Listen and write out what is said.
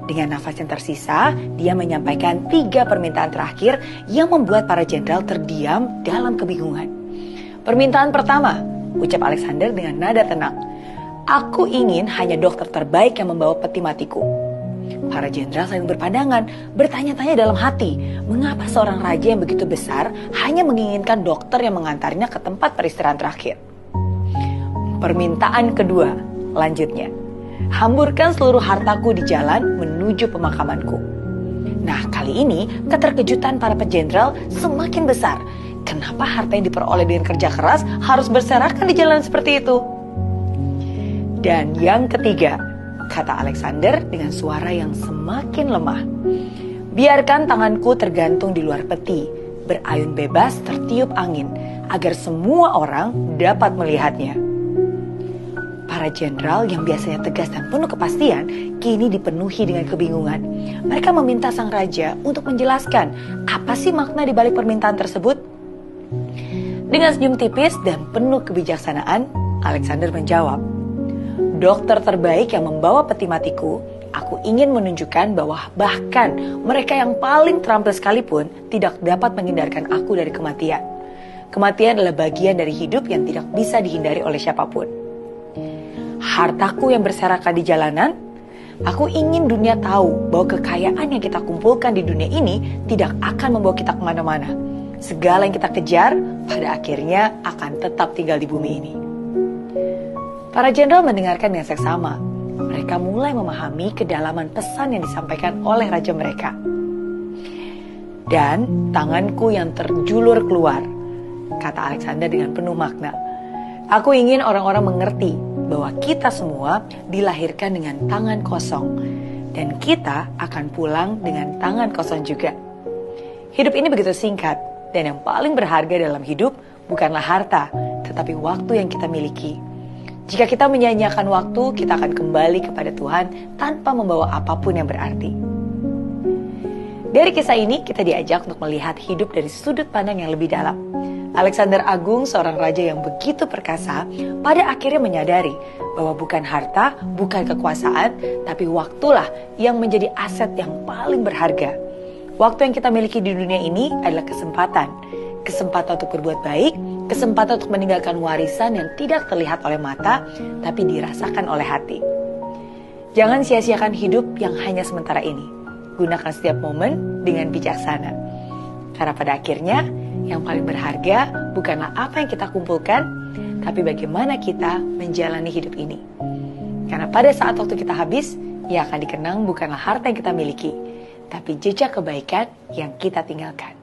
Dengan nafas yang tersisa, dia menyampaikan 3 permintaan terakhir yang membuat para jenderal terdiam dalam kebingungan. Permintaan pertama, ucap Alexander dengan nada tenang. Aku ingin hanya dokter terbaik yang membawa peti matiku. Para jenderal saling berpandangan, bertanya-tanya dalam hati, mengapa seorang raja yang begitu besar hanya menginginkan dokter yang mengantarnya ke tempat peristirahatan terakhir. Permintaan kedua, lanjutnya. Hamburkan seluruh hartaku di jalan menuju pemakamanku. Nah, kali ini keterkejutan para pejenderal semakin besar. Kenapa harta yang diperoleh dengan kerja keras harus berserakan di jalan seperti itu? Dan yang ketiga, kata Alexander dengan suara yang semakin lemah. Biarkan tanganku tergantung di luar peti, berayun bebas tertiup angin, agar semua orang dapat melihatnya. Para jenderal yang biasanya tegas dan penuh kepastian, kini dipenuhi dengan kebingungan. Mereka meminta sang raja untuk menjelaskan apa sih makna di balik permintaan tersebut. Dengan senyum tipis dan penuh kebijaksanaan, Alexander menjawab, dokter terbaik yang membawa peti matiku, aku ingin menunjukkan bahwa bahkan mereka yang paling terampil sekalipun tidak dapat menghindarkan aku dari kematian. Kematian adalah bagian dari hidup yang tidak bisa dihindari oleh siapapun. Hartaku yang berserakan di jalanan, aku ingin dunia tahu bahwa kekayaan yang kita kumpulkan di dunia ini tidak akan membawa kita kemana-mana. Segala yang kita kejar pada akhirnya akan tetap tinggal di bumi ini. Para jenderal mendengarkan dengan seksama. Mereka mulai memahami kedalaman pesan yang disampaikan oleh raja mereka. Dan tanganku yang terjulur keluar, kata Alexander dengan penuh makna. Aku ingin orang-orang mengerti bahwa kita semua dilahirkan dengan tangan kosong. Dan kita akan pulang dengan tangan kosong juga. Hidup ini begitu singkat. Dan yang paling berharga dalam hidup bukanlah harta, tetapi waktu yang kita miliki. Jika kita menyia-nyiakan waktu, kita akan kembali kepada Tuhan tanpa membawa apapun yang berarti. Dari kisah ini, kita diajak untuk melihat hidup dari sudut pandang yang lebih dalam. Alexander Agung, seorang raja yang begitu perkasa, pada akhirnya menyadari bahwa bukan harta, bukan kekuasaan, tapi waktulah yang menjadi aset yang paling berharga. Waktu yang kita miliki di dunia ini adalah kesempatan. Kesempatan untuk berbuat baik, kesempatan untuk meninggalkan warisan yang tidak terlihat oleh mata, tapi dirasakan oleh hati. Jangan sia-siakan hidup yang hanya sementara ini. Gunakan setiap momen dengan bijaksana. Karena pada akhirnya, yang paling berharga bukanlah apa yang kita kumpulkan, tapi bagaimana kita menjalani hidup ini. Karena pada saat waktu kita habis, yang akan dikenang bukanlah harta yang kita miliki, tapi jejak kebaikan yang kita tinggalkan.